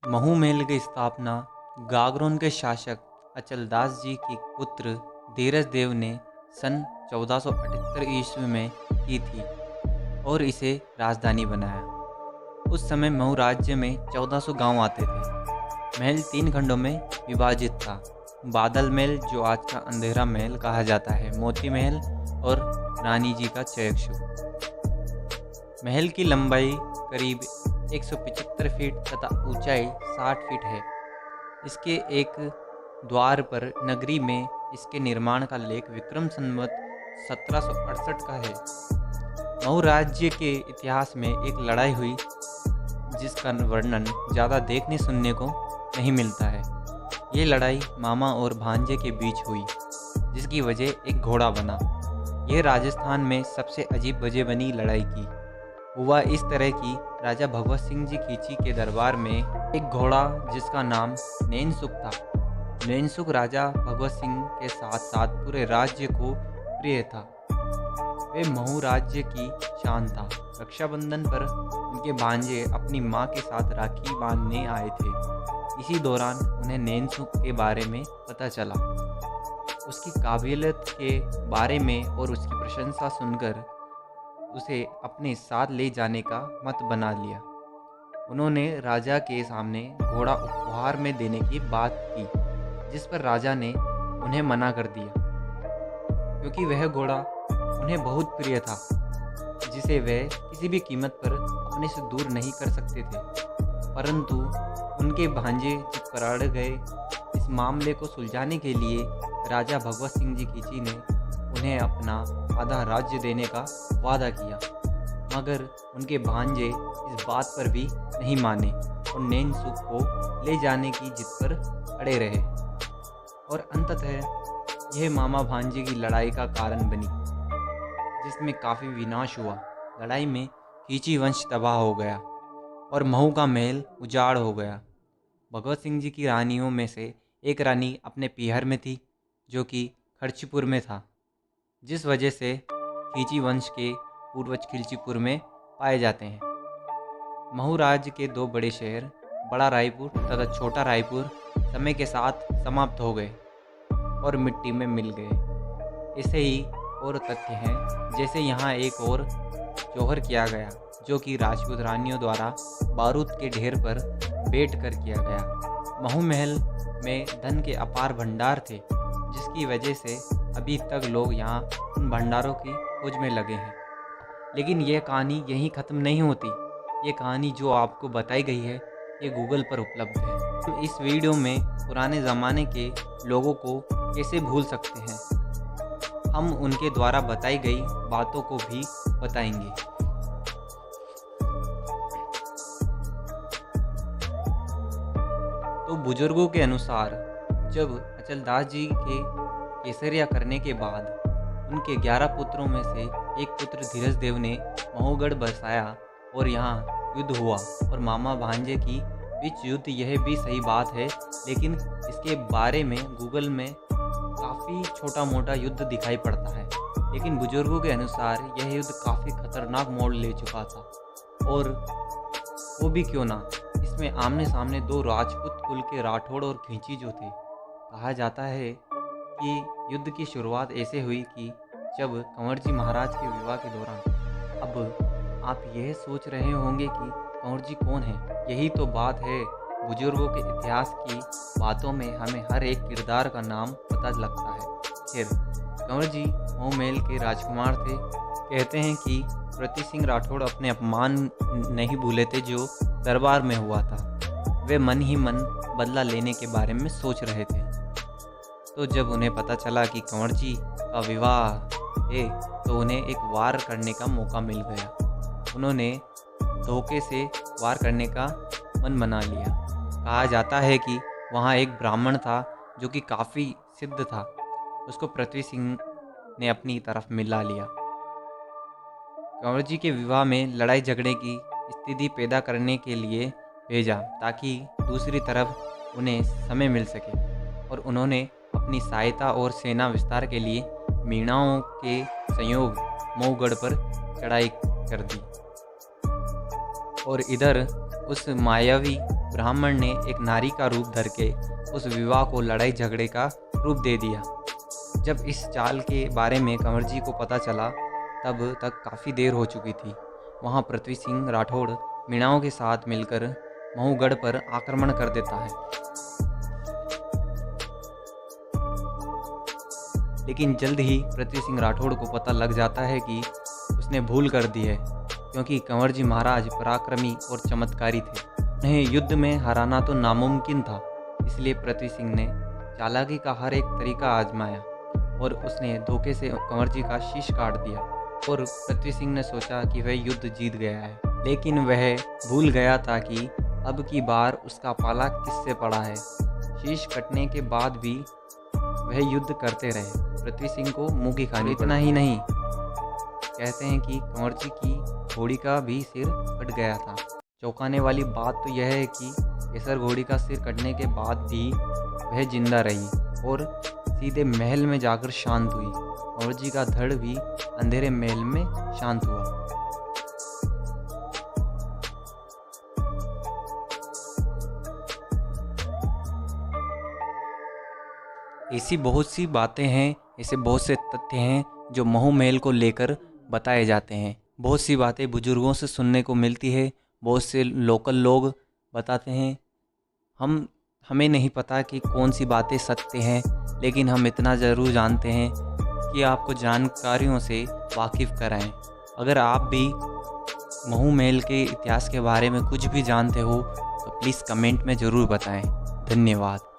महू महल की स्थापना गागरोन के शासक अचलदास जी के पुत्र धीरज देव ने सन 1478 ईस्वी में की थी और इसे राजधानी बनाया। उस समय महू राज्य में 1400 गांव आते थे। महल 3 खंडों में विभाजित था। बादल महल, जो आज का अंधेरा महल कहा जाता है, मोती महल और रानी जी का चयक्षु। महल की लंबाई करीब 175 फीट तथा ऊंचाई 60 फीट है। इसके एक द्वार पर नगरी में इसके निर्माण का लेख विक्रम संवत 1768 का है। महू राज्य के इतिहास में एक लड़ाई हुई जिसका वर्णन ज़्यादा देखने सुनने को नहीं मिलता है। ये लड़ाई मामा और भांजे के बीच हुई, जिसकी वजह एक घोड़ा बना। यह राजस्थान में सबसे अजीब वजह बनी लड़ाई की। हुआ इस तरह कि राजा भगवत सिंह जी खींची के दरबार में एक घोड़ा जिसका नाम नैनसुख था। नैनसुख राजा भगवत सिंह के साथ साथ पूरे राज्य को प्रिय था। वे महू राज्य की शान था। रक्षाबंधन पर उनके भांजे अपनी मां के साथ राखी बांधने आए थे। इसी दौरान उन्हें नैनसुख के बारे में पता चला। उसकी काबिलियत के बारे में और उसकी प्रशंसा सुनकर उसे अपने साथ ले जाने का मत बना लिया। उन्होंने राजा के सामने घोड़ा उपहार में देने की बात की, जिस पर राजा ने उन्हें मना कर दिया, क्योंकि वह घोड़ा उन्हें बहुत प्रिय था, जिसे वे किसी भी कीमत पर अपने से दूर नहीं कर सकते थे। परंतु उनके भांजे जिद पर अड़ गए। इस मामले को सुलझाने के लिए राजा भगवत सिंह जी खींची ने उन्हें अपना आधा राज्य देने का वादा किया, मगर उनके भांजे इस बात पर भी नहीं माने और नैनसुख को ले जाने की जिद पर अड़े रहे और अंततः यह मामा भांजे की लड़ाई का कारण बनी, जिसमें काफ़ी विनाश हुआ। लड़ाई में खींची वंश तबाह हो गया और महू का महल उजाड़ हो गया। भगवत सिंह जी की रानियों में से एक रानी अपने पीहर में थी, जो कि खर्चीपुर में था, जिस वजह से खींची वंश के पूर्वज खिलचीपुर में पाए जाते हैं। महू राज्य के 2 बड़े शहर बड़ा रायपुर तथा छोटा रायपुर समय के साथ समाप्त हो गए और मिट्टी में मिल गए। ऐसे ही और तथ्य हैं, जैसे यहाँ एक और जौहर किया गया, जो कि राजपूत रानियों द्वारा बारूद के ढेर पर बैठ कर किया गया। महू महल में धन के अपार भंडार थे, जिसकी वजह से अभी तक लोग यहाँ उन भंडारों की खोज में लगे हैं। लेकिन यह कहानी यहीं ख़त्म नहीं होती। ये कहानी जो आपको बताई गई है, ये गूगल पर उपलब्ध है। तो इस वीडियो में पुराने ज़माने के लोगों को कैसे भूल सकते हैं, हम उनके द्वारा बताई गई बातों को भी बताएंगे। तो बुजुर्गों के अनुसार जब अचलदास जी के केसरिया करने के बाद उनके 11 पुत्रों में से एक पुत्र धीरज देव ने महूगढ़ बसाया और यहाँ युद्ध हुआ और मामा भांजे की बीच युद्ध। यह भी सही बात है, लेकिन इसके बारे में गूगल में काफ़ी छोटा मोटा युद्ध दिखाई पड़ता है। लेकिन बुजुर्गों के अनुसार यह युद्ध काफ़ी खतरनाक मोड़ ले चुका था। और वो भी क्यों ना, इसमें आमने सामने 2 राजपूत कुल के राठौड़ और खींची जो थे। कहा जाता है कि युद्ध की शुरुआत ऐसे हुई कि जब कंवर जी महाराज के विवाह के दौरान। अब आप यह सोच रहे होंगे कि कंवर जी कौन है। यही तो बात है, बुजुर्गों के इतिहास की बातों में हमें हर एक किरदार का नाम पता लगता है। खैर, कंवर जी महू महल के राजकुमार थे। कहते हैं कि प्रति सिंह राठौड़ अपने अपमान नहीं भूले थे जो दरबार में हुआ था। वे मन ही मन बदला लेने के बारे में सोच रहे थे। तो जब उन्हें पता चला कि कंवर जी का विवाह है, तो उन्हें एक वार करने का मौका मिल गया। उन्होंने धोखे से वार करने का मन बना लिया। कहा जाता है कि वहाँ एक ब्राह्मण था जो कि काफ़ी सिद्ध था। उसको पृथ्वी सिंह ने अपनी तरफ मिला लिया। कंवर जी के विवाह में लड़ाई झगड़े की स्थिति पैदा करने के लिए भेजा, ताकि दूसरी तरफ उन्हें समय मिल सके। और उन्होंने अपनी सहायता और सेना विस्तार के लिए मीणाओं के संयोग महूगढ़ पर चढ़ाई कर दी। और इधर उस मायावी ब्राह्मण ने एक नारी का रूप धर के उस विवाह को लड़ाई झगड़े का रूप दे दिया। जब इस चाल के बारे में कंवर जी को पता चला तब तक काफ़ी देर हो चुकी थी। वहाँ पृथ्वी सिंह राठौड़ मीणाओं के साथ मिलकर महूगढ़ पर आक्रमण कर देता है। लेकिन जल्द ही पृथ्वी सिंह राठौड़ को पता लग जाता है कि उसने भूल कर दी है, क्योंकि कंवर जी महाराज पराक्रमी और चमत्कारी थे। उन्हें युद्ध में हराना तो नामुमकिन था। इसलिए पृथ्वी सिंह ने चालाकी का हर एक तरीका आजमाया और उसने धोखे से कंवर जी का शीश काट दिया। और पृथ्वी सिंह ने सोचा कि वह युद्ध जीत गया है, लेकिन वह भूल गया था कि अब की बार उसका पाला किससे पड़ा है। शीश कटने के बाद भी वह युद्ध करते रहे। पृथ्वी सिंह को मुंह की खानी। इतना ही नहीं, कहते हैं कि कंवर जी की घोड़ी का भी सिर कट गया था। चौंकाने वाली बात तो यह है कि केसर घोड़ी का सिर कटने के बाद भी वह जिंदा रही और सीधे महल में जाकर शांत हुई। कंवर जी का धड़ भी अंधेरे महल में शांत हुआ। ऐसी बहुत सी बातें हैं, ऐसे बहुत से तथ्य हैं जो महू महल को लेकर बताए जाते हैं। बहुत सी बातें बुजुर्गों से सुनने को मिलती है, बहुत से लोकल लोग बताते हैं। हमें नहीं पता कि कौन सी बातें सत्य हैं, लेकिन हम इतना ज़रूर जानते हैं कि आपको जानकारियों से वाकिफ़ कराएं। अगर आप भी महू महल के इतिहास के बारे में कुछ भी जानते हो तो प्लीज़ कमेंट में ज़रूर बताएं। धन्यवाद।